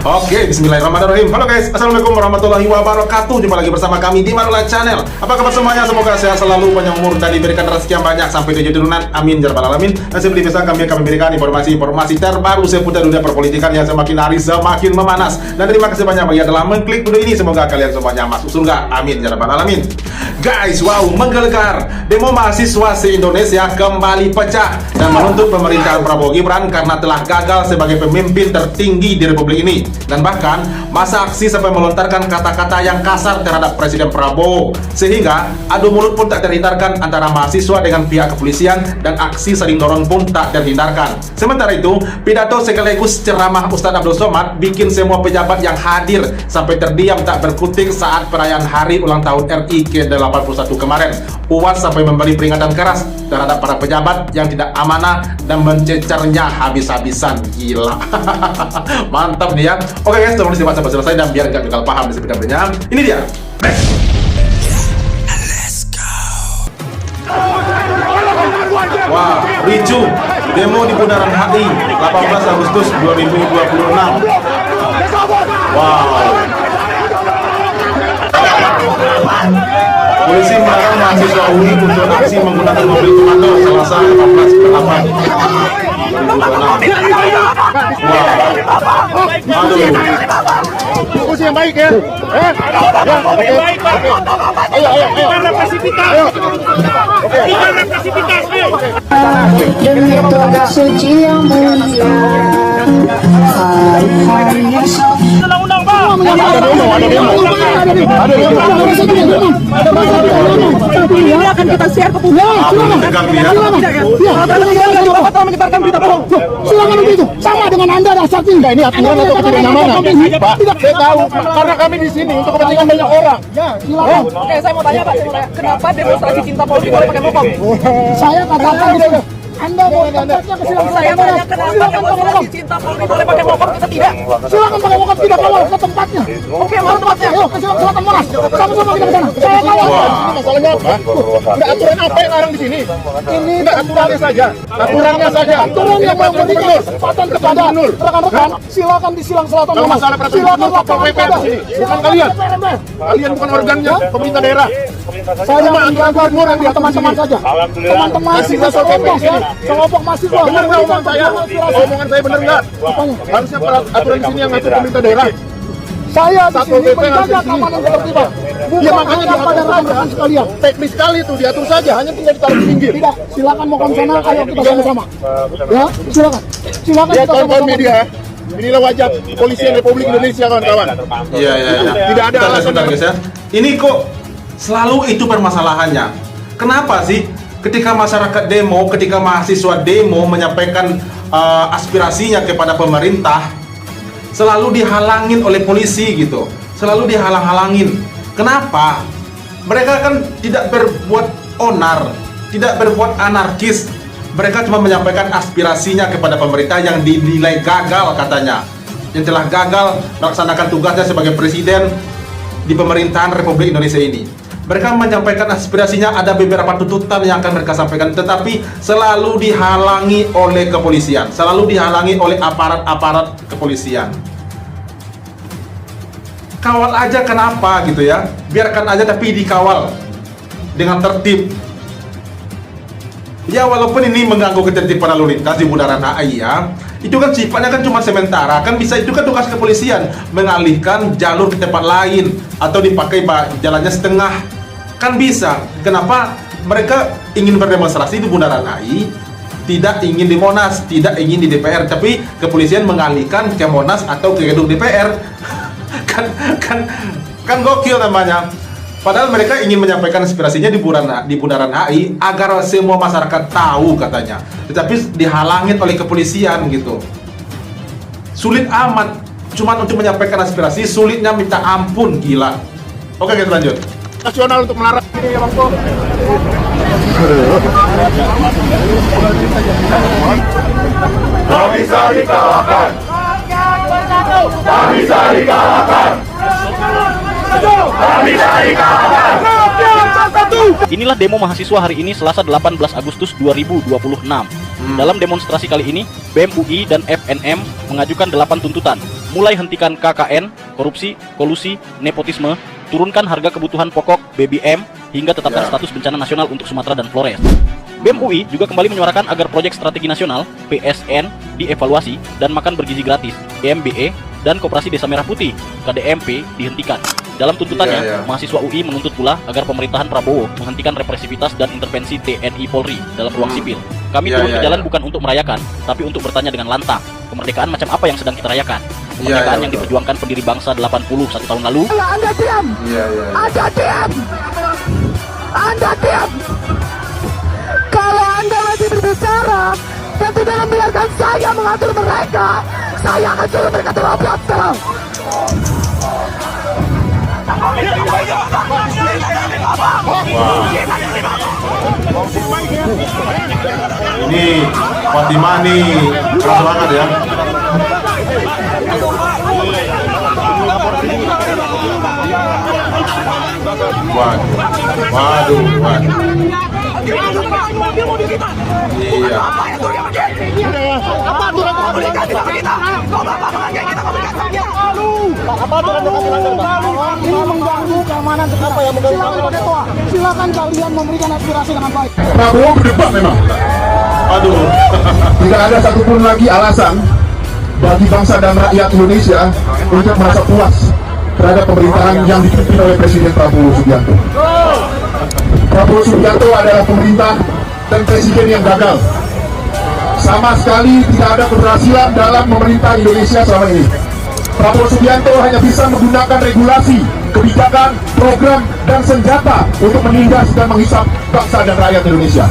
Oke, bismillahirrahmanirrahim. Halo guys, assalamualaikum warahmatullahi wabarakatuh. Jumpa lagi bersama kami di Manula Channel. Apa kabar semuanya? Semoga sehat selalu, panjang umur, dan diberikan rezeki yang banyak sampai 7 turunan. Amin ya rabbal alamin. Dan seperti biasa kami akan memberikan informasi-informasi terbaru seputar dunia perpolitikan yang semakin hari semakin memanas. Dan terima kasih banyak bagi yang telah mengklik video ini. Semoga kalian semuanya masuk surga. Amin ya rabbal alamin. Guys, wow, menggelegar. Demo mahasiswa se-Indonesia kembali pecah dan menuntut pemerintahan Prabowo Gibran karena telah gagal sebagai pemimpin tertinggi di Republik ini. Dan bahkan masa aksi sampai melontarkan kata-kata yang kasar terhadap Presiden Prabowo, sehingga adu mulut pun tak terhindarkan antara mahasiswa dengan pihak kepolisian, dan aksi saling dorong pun tak terhindarkan. Sementara itu, pidato sekaligus ceramah Ustadz Abdul Somad bikin semua pejabat yang hadir sampai terdiam tak berkutik saat perayaan hari ulang tahun RI ke-81 kemarin. UAS sampai memberi peringatan keras terhadap para pejabat yang tidak amanah dan mencecernya habis-habisan. Gila. Mantap nih ya. Oke guys, tolong disimak sampai selesai dan biar gak gagal paham di sebenarnya. Ini dia. Let's go. Wah, ricu demo di Bundaran HI 18 Agustus 2026. Wow. Polisi melarang mahasiswa UI untuk aksi menggunakan mobil komando Selasa 18/8. Aduh. Diskusi yang baik ya. Bukan represivitas. Bukan represivitas. Demi toga suci yang mulia, hari-hari yang Undang-undang Pak. Ini akan kita share ke publik. Silakan begitu. Sama dengan Anda dasar tidak ini aturan atau ketidaknyamanan. Pak, saya tahu karena kami di sini untuk kepentingan banyak orang. Ya, silakan. Oke, saya mau tanya Pak, kenapa demonstrasi cinta Polri boleh pakai mopong? Saya katakan di sini. Anda mau tempatnya ke silang Saya tanya kenapa demonstrasi cinta Polri boleh pakai mopong, kita tidak? silakan pakai motor tidak kawal ke tempatnya. Oke, mana tempatnya? Ayo, silakan Monas. Sama-sama kita ke sana. Saya kawal. Ini masalahnya apa? Enggak aturan apa yang larang di sini? Ini enggak aturannya saja. Aturannya saja. Aturan yang memberikan kesempatan kepada rekan-rekan. Silakan di Silang Selatan. Kalau masalah silakan lapor PP di sini. Bukan kalian. Kalian bukan organnya pemerintah daerah. Saya menjaga gubernur yang teman-teman saja. Teman-teman mahasiswa sekelompok mahasiswa. Benar nggak omongan saya? Omongan saya benar nggak? Harusnya aturan di sini yang ngatur pemerintah daerah. Saya di sini menjaga keamanan ketertiban. Ya makanya diatur rekan-rekan sekalian. Teknis sekali itu diatur saja, hanya tinggal ditaruh di pinggir. Tidak, silakan mau ke sana, ayo kita sama-sama. Ya, silakan. Silakan kita sama-sama. Media. Inilah wajah Kepolisian Republik Indonesia, kawan-kawan. Iya. Tidak ada alasan guys ya. Ini kok selalu itu permasalahannya. Kenapa sih ketika masyarakat demo, ketika mahasiswa demo menyampaikan aspirasinya kepada pemerintah, selalu dihalangin oleh polisi gitu, selalu dihalang-halangin. Kenapa? Mereka kan tidak berbuat onar, tidak berbuat anarkis. Mereka cuma menyampaikan aspirasinya kepada pemerintah yang dinilai gagal katanya, yang telah gagal melaksanakan tugasnya sebagai presiden di pemerintahan Republik Indonesia ini. Mereka menyampaikan aspirasinya, ada beberapa tuntutan yang akan mereka sampaikan, tetapi selalu dihalangi oleh kepolisian, selalu dihalangi oleh aparat-aparat kepolisian. Kawal aja kenapa gitu ya, biarkan aja tapi dikawal dengan tertib. Ya walaupun ini mengganggu ketertiban lalu lintas di Bundaran HI ya, itu kan sifatnya kan cuma sementara, kan bisa itu kan tugas kepolisian mengalihkan jalur ke tempat lain atau dipakai jalannya setengah, kan bisa. Kenapa mereka ingin berdemonstrasi di Bundaran HI, tidak ingin di Monas, tidak ingin di DPR, tapi kepolisian mengalihkan ke Monas atau ke gedung DPR. kan gokil namanya. Padahal mereka ingin menyampaikan aspirasinya di Bundaran HI agar semua masyarakat tahu katanya, tetapi dihalangin oleh kepolisian gitu. Sulit amat, cuman untuk menyampaikan aspirasi sulitnya minta ampun, gila. Oke, kita lanjut. Nasional untuk melarang ini ya Bang Pol. Tak bisa dikalahkan. Tak bisa dikalahkan. Tak bisa dikalahkan. Inilah demo mahasiswa hari ini Selasa 18 Agustus 2026. Dalam demonstrasi kali ini, BEM UI dan FNM mengajukan 8 tuntutan. Mulai hentikan KKN, korupsi, kolusi, nepotisme, turunkan harga kebutuhan pokok BBM, hingga tetapkan status bencana nasional untuk Sumatera dan Flores. BEM UI juga kembali menyuarakan agar proyek strategi nasional PSN dievaluasi dan makan bergizi gratis EMBE dan Koperasi Desa Merah Putih KDMP dihentikan. Dalam tuntutannya, mahasiswa UI menuntut pula agar pemerintahan Prabowo menghentikan represivitas dan intervensi TNI Polri dalam ruang sipil. Kami turun ke jalan bukan untuk merayakan, tapi untuk bertanya dengan lantang, kemerdekaan macam apa yang sedang kita rayakan? Kemerdekaan yang diperjuangkan pendiri bangsa 81 tahun lalu. Anda diam! Anda diam! Anda diam! Kalau Anda masih berbicara dan tidak membiarkan saya mengatur mereka, saya akan suruh mereka terobos sekarang. Ini Fatimah nih keras banget ya. Waduh. Iya. Apa aturan ini mengganggu keamanan apa yang mengganggu? Silakan kalian memberikan aspirasi dengan baik. Prabowo berdebat memang. Aduh. Tidak ada satupun lagi alasan bagi bangsa dan rakyat Indonesia untuk merasa puas terhadap pemerintahan yang dipimpin oleh Presiden Prabowo Subianto. Prabowo Subianto adalah pemerintah dan presiden yang gagal. Sama sekali tidak ada keberhasilan dalam memerintah Indonesia selama ini. Prabowo Subianto hanya bisa menggunakan regulasi, kebijakan, program, dan senjata untuk menindas dan menghisap bangsa dan rakyat Indonesia.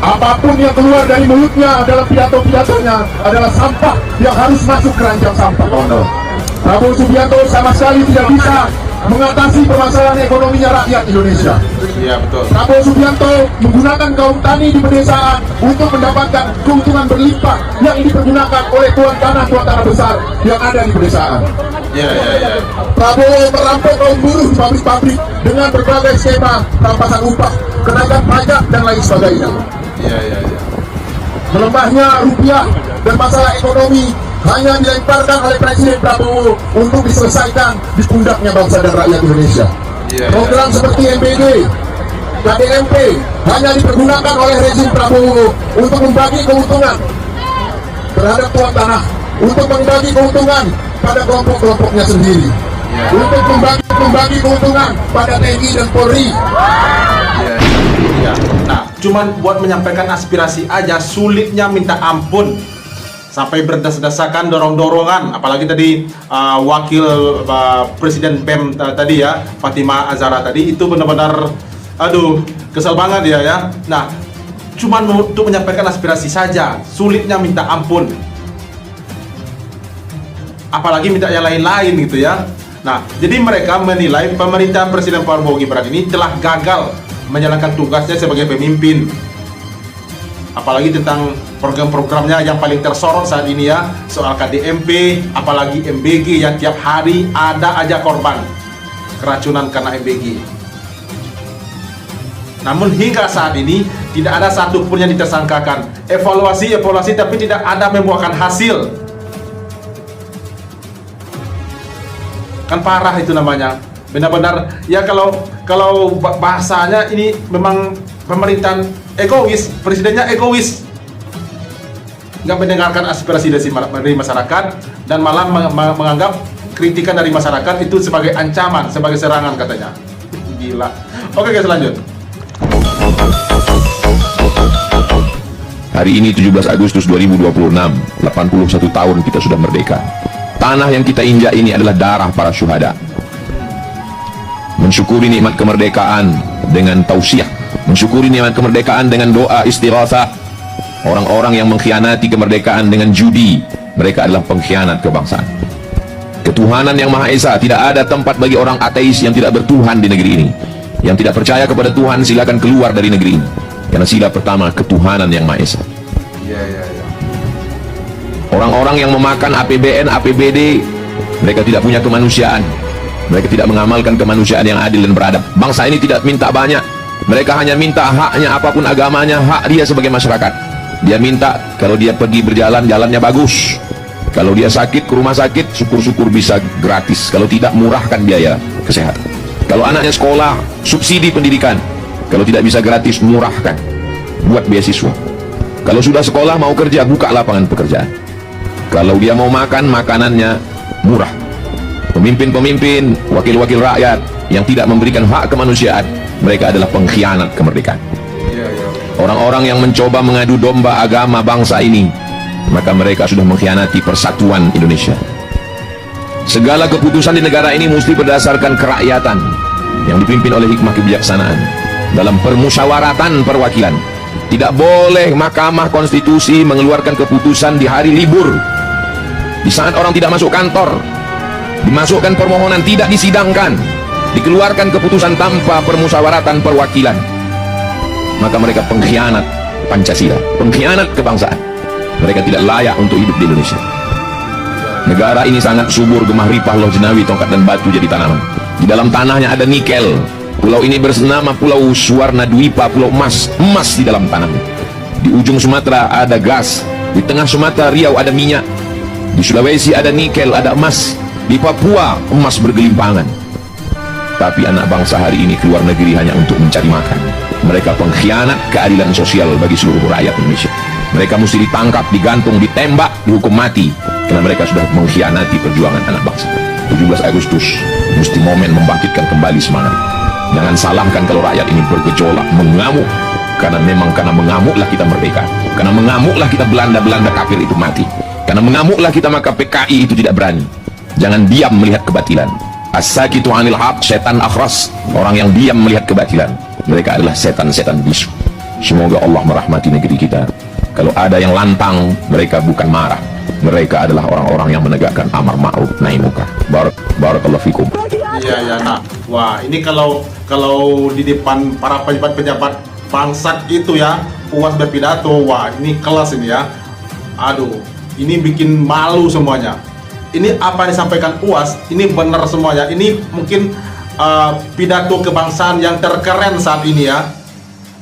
Apapun yang keluar dari mulutnya dalam pidato-pidatonya adalah sampah yang harus masuk keranjang sampah. Prabowo Subianto sama sekali tidak bisa mengatasi permasalahan ekonominya rakyat Indonesia. Iya, betul. Prabowo Subianto menggunakan kaum tani di pedesaan untuk mendapatkan keuntungan berlimpah yang dipergunakan oleh tuan tanah besar yang ada di pedesaan. Iya. Prabowo merampok kaum buruh di pabrik-pabrik dengan berbagai skema rampasan upah, kenaikan pajak, dan lain sebagainya. Iya. Melemahnya rupiah dan masalah ekonomi hanya dilemparkan oleh Presiden Prabowo untuk diselesaikan di pundaknya bangsa dan rakyat Indonesia. Program seperti MBG, KDMP hanya dipergunakan oleh rezim Prabowo untuk membagi keuntungan terhadap tuan tanah, untuk membagi keuntungan pada kelompok-kelompoknya sendiri, untuk membagi keuntungan pada TNI dan Polri. Iya. Nah, cuman buat menyampaikan aspirasi aja sulitnya minta ampun. Sampai berdesak-desakan, dorong-dorongan, apalagi tadi wakil Presiden BEM tadi ya, Fatimah Azhara tadi, itu benar-benar aduh, kesel banget ya. Nah, cuman untuk menyampaikan aspirasi saja, sulitnya minta ampun. Apalagi minta yang lain-lain gitu ya. Nah, jadi mereka menilai pemerintahan Presiden Prabowo Gibran ini telah gagal menjalankan tugasnya sebagai pemimpin. Apalagi tentang program-programnya yang paling tersorot saat ini ya, soal KDMP, apalagi MBG yang tiap hari ada aja korban keracunan karena MBG. Namun hingga saat ini tidak ada satupun yang ditersangkakan. Evaluasi tapi tidak ada membuahkan hasil. Kan parah itu namanya. Benar-benar ya, kalau bahasanya ini memang pemerintahan egois, presidennya egois, nggak mendengarkan aspirasi dari masyarakat dan malah menganggap kritikan dari masyarakat itu sebagai ancaman, sebagai serangan katanya. Gila. Oke guys, lanjut. Hari ini 17 Agustus 2026, 81 tahun kita sudah merdeka. Tanah yang kita injak ini adalah darah para syuhada. Mensyukuri nikmat kemerdekaan dengan tausiah, mensyukuri nikmat kemerdekaan dengan doa istighatsah. Orang-orang yang mengkhianati kemerdekaan dengan judi, mereka adalah pengkhianat kebangsaan. Ketuhanan yang Maha Esa, tidak ada tempat bagi orang ateis yang tidak bertuhan di negeri ini. Yang tidak percaya kepada Tuhan, silakan keluar dari negeri ini. Karena sila pertama, ketuhanan yang Maha Esa. Orang-orang yang memakan APBN, APBD, mereka tidak punya kemanusiaan. Mereka tidak mengamalkan kemanusiaan yang adil dan beradab. Bangsa ini tidak minta banyak. Mereka hanya minta haknya, apapun agamanya, hak dia sebagai masyarakat. Dia minta kalau dia pergi berjalan, jalannya bagus. Kalau dia sakit ke rumah sakit, syukur-syukur bisa gratis. Kalau tidak, murahkan biaya kesehatan. Kalau anaknya sekolah, subsidi pendidikan. Kalau tidak bisa gratis, murahkan. Buat beasiswa. Kalau sudah sekolah mau kerja, buka lapangan pekerjaan. Kalau dia mau makan, makanannya murah. Pemimpin-pemimpin, wakil-wakil rakyat yang tidak memberikan hak kemanusiaan, mereka adalah pengkhianat kemerdekaan. Orang-orang yang mencoba mengadu domba agama bangsa ini, maka mereka sudah mengkhianati persatuan Indonesia. Segala keputusan di negara ini mesti berdasarkan kerakyatan yang dipimpin oleh hikmah kebijaksanaan dalam permusyawaratan perwakilan. Tidak boleh Mahkamah Konstitusi mengeluarkan keputusan di hari libur, di saat orang tidak masuk kantor, dimasukkan permohonan tidak disidangkan, dikeluarkan keputusan tanpa permusyawaratan perwakilan. Maka mereka pengkhianat Pancasila, pengkhianat kebangsaan. Mereka tidak layak untuk hidup di Indonesia. Negara ini sangat subur, gemah ripah, loh jenawi, tongkat dan batu jadi tanaman. Di dalam tanahnya ada nikel. Pulau ini bernama Pulau Suwarna Dwipa, pulau emas, emas di dalam tanahnya. Di ujung Sumatera ada gas, di tengah Sumatera Riau ada minyak, di Sulawesi ada nikel, ada emas, di Papua emas bergelimpangan. Tapi anak bangsa hari ini keluar negeri hanya untuk mencari makan. Mereka pengkhianat keadilan sosial bagi seluruh rakyat Indonesia. Mereka mesti ditangkap, digantung, ditembak, dihukum mati, karena mereka sudah mengkhianati perjuangan anak bangsa. 17 Agustus mesti momen membangkitkan kembali semangat. Jangan salahkan kalau rakyat ini bergejolak, mengamuk, karena memang karena mengamuklah kita merdeka, karena mengamuklah kita Belanda kafir itu mati, karena mengamuklah kita maka PKI itu tidak berani. Jangan diam melihat kebatilan. As-sakitu 'anil haq setan akhras. Orang yang diam melihat kebatilan, mereka adalah setan-setan bisu. Semoga Allah merahmati negeri kita. Kalau ada yang lantang, mereka bukan marah. Mereka adalah orang-orang yang menegakkan amar ma'ruf nahi munkar. Barakallahu fikum. Iya, nah, wah ini kalau di depan para pejabat-pejabat bangsat itu ya, Uwas berpidato, wah ini kelas ini ya. Aduh, ini bikin malu semuanya. Ini apa yang disampaikan Uwas, ini benar semuanya. Ini mungkin pidato kebangsaan yang terkeren saat ini ya.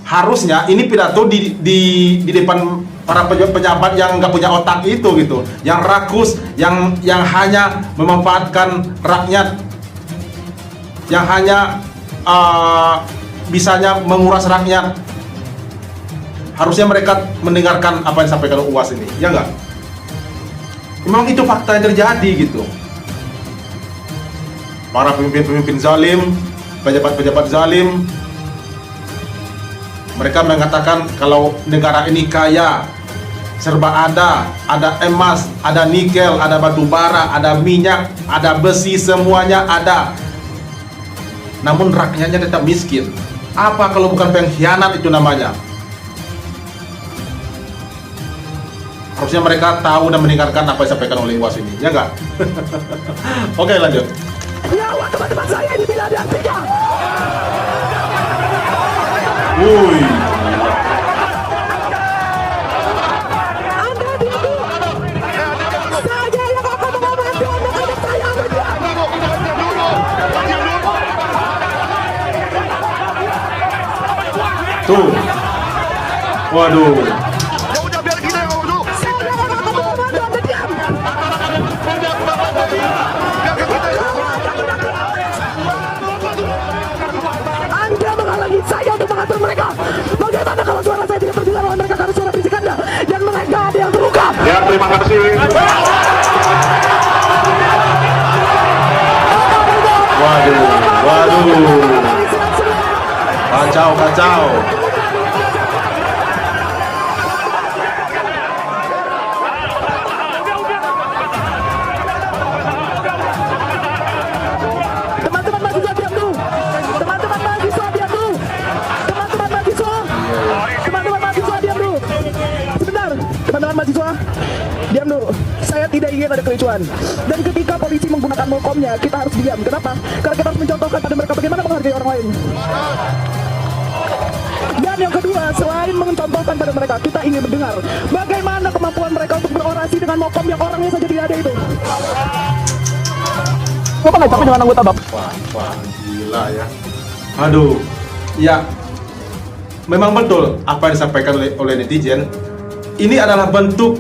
Harusnya ini pidato di depan para pejabat yang nggak punya otak itu gitu, yang rakus, yang hanya memanfaatkan rakyat, yang hanya bisanya menguras rakyat. Harusnya mereka mendengarkan apa yang disampaikan Uwas ini, ya nggak? Memang itu fakta yang terjadi gitu. Para pemimpin-pemimpin zalim, pejabat-pejabat zalim, mereka mengatakan kalau negara ini kaya, serba ada emas, ada nikel, ada batu bara, ada minyak, ada besi, semuanya ada. Namun rakyatnya tetap miskin. Apa kalau bukan pengkhianat itu namanya? Harusnya mereka tahu dan mendengarkan apa yang disampaikan oleh Uwas ini, ya enggak? Oke, lanjut. Nyawa teman-teman saya ini bila diartikan. Wuih. Anda dituduh. Saya yang akan mengobati anak-anak saya. Tuh. Waduh. Anda menghalangi saya untuk mengatur mereka. Bagaimana kalau suara saya tidak terdengar oleh mereka karena suara berisik Anda dan mereka ada yang terluka? Ya, terima kasih. Waduh. Kacau. Teman-teman mahasiswa diam dulu. Teman-teman mahasiswa diam dulu. Teman-teman mahasiswa diam dulu. Sebentar, teman-teman mahasiswa diam dulu. Saya tidak ingin ada kericuan. Dan ketika polisi menggunakan molkomnya, kita harus diam. Kenapa? Karena kita harus mencontohkan pada mereka bagaimana menghargai orang lain. Dan yang kedua, selain mencontohkan pada mereka, kita ingin mendengar bagaimana kemampuan mereka untuk berorasi dengan molkom yang orangnya saja tidak ada itu. Bapak nggak capek dengan anggota Bapak? Wah, gila ya. Aduh, ya. Memang betul apa yang disampaikan oleh netizen. Ini adalah bentuk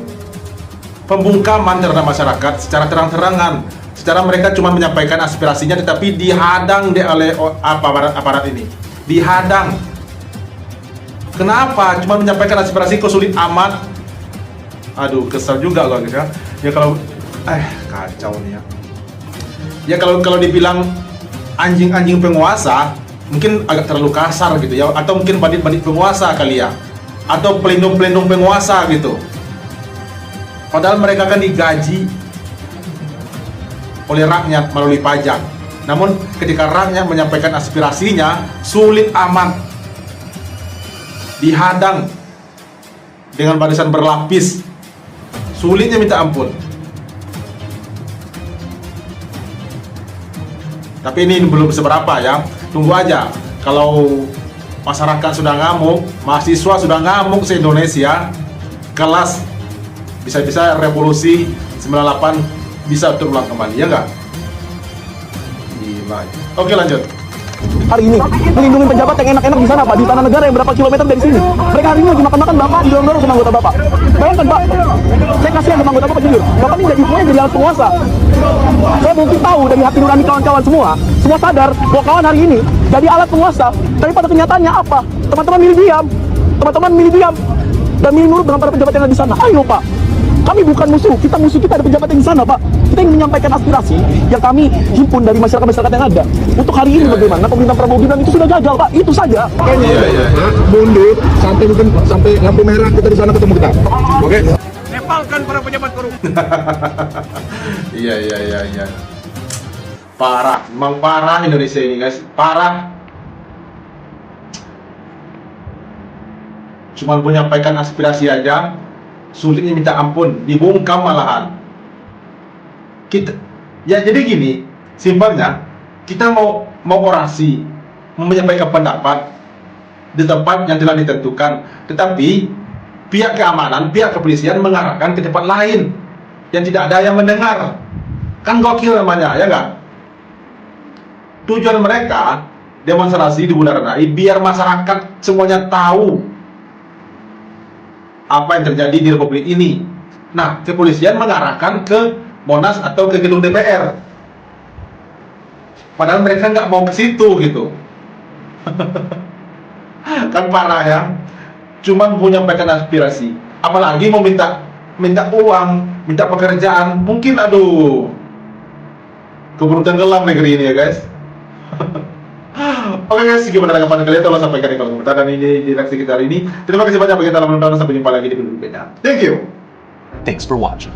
pembungkaman terhadap masyarakat secara terang-terangan. Secara mereka cuma menyampaikan aspirasinya, tetapi dihadang oleh aparat ini. Dihadang. Kenapa? Cuma menyampaikan aspirasi kok sulit amat. Aduh, kesel juga loh guys ya. Ya kalau kacau nih ya. Ya kalau dibilang anjing-anjing penguasa, mungkin agak terlalu kasar gitu ya, atau mungkin bandit-bandit penguasa kali ya, atau pelindung-pelindung penguasa gitu. Padahal mereka kan digaji oleh rakyat melalui pajak. Namun ketika rakyat menyampaikan aspirasinya, sulit amat, dihadang dengan barisan berlapis, sulitnya minta ampun. Tapi ini belum seberapa ya, tunggu aja. Kalau masyarakat sudah ngamuk, mahasiswa sudah ngamuk se-Indonesia, kelas bisa-bisa revolusi 98 bisa terulang kembali, ya nggak? Gila. Oke, lanjut. Hari ini melindungi pejabat yang enak-enak di sana, Pak, di tanah negara yang berapa kilometer dari sini. Mereka hari ini lagi makan-makan Bapak didorong-dorong sama anggota Bapak. Bayangkan Pak, saya kasihan sama anggota Bapak jujur. Bapak ini jadi alat penguasa. Saya mungkin tahu dari hati nurani kawan-kawan semua sadar bahwa kawan hari ini jadi alat penguasa. Tapi pada kenyataannya apa? Teman-teman milih diam, dan milih nurut dengan para pejabat yang ada di sana. Ayo Pak, kami bukan musuh kita ada pejabat yang di sana Pak. Kita ingin menyampaikan aspirasi yang kami himpun dari masyarakat yang ada. Untuk hari ini bagaimana pemerintah Prabowo Gibran itu sudah gagal Pak, itu saja. Iya. Mundur sampai lampu merah kita di sana ketemu kita. Oke? Nepalkan para pejabat korup. Iya. Parah, memang parah Indonesia ini guys, parah. Cuma menyampaikan aspirasi aja, sulitnya minta ampun, dibungkam malahan. Jadi gini, simpelnya kita mau orasi, mau menyampaikan pendapat di tempat yang telah ditentukan, tetapi pihak keamanan, pihak kepolisian mengarahkan ke tempat lain yang tidak ada yang mendengar. Kan gokil namanya, ya nggak? Tujuan mereka demonstrasi di Bundaran HI biar masyarakat semuanya tahu apa yang terjadi di Republik ini. Nah, kepolisian mengarahkan ke Monas atau ke gedung DPR. Padahal mereka nggak mau ke situ gitu. Kan parah ya. Cuman mau menyampaikan aspirasi, apalagi mau minta uang, minta pekerjaan, mungkin aduh, keburu tenggelam negeri ini ya guys. Oke guys, gimana tanggapan kalian? Tolong sampaikan di kolom komentar. Dan ini reaksi kita hari ini. Terima kasih banyak bagi yang telah menonton. Sampai jumpa lagi di video berikutnya. Thank you. Thanks for watching.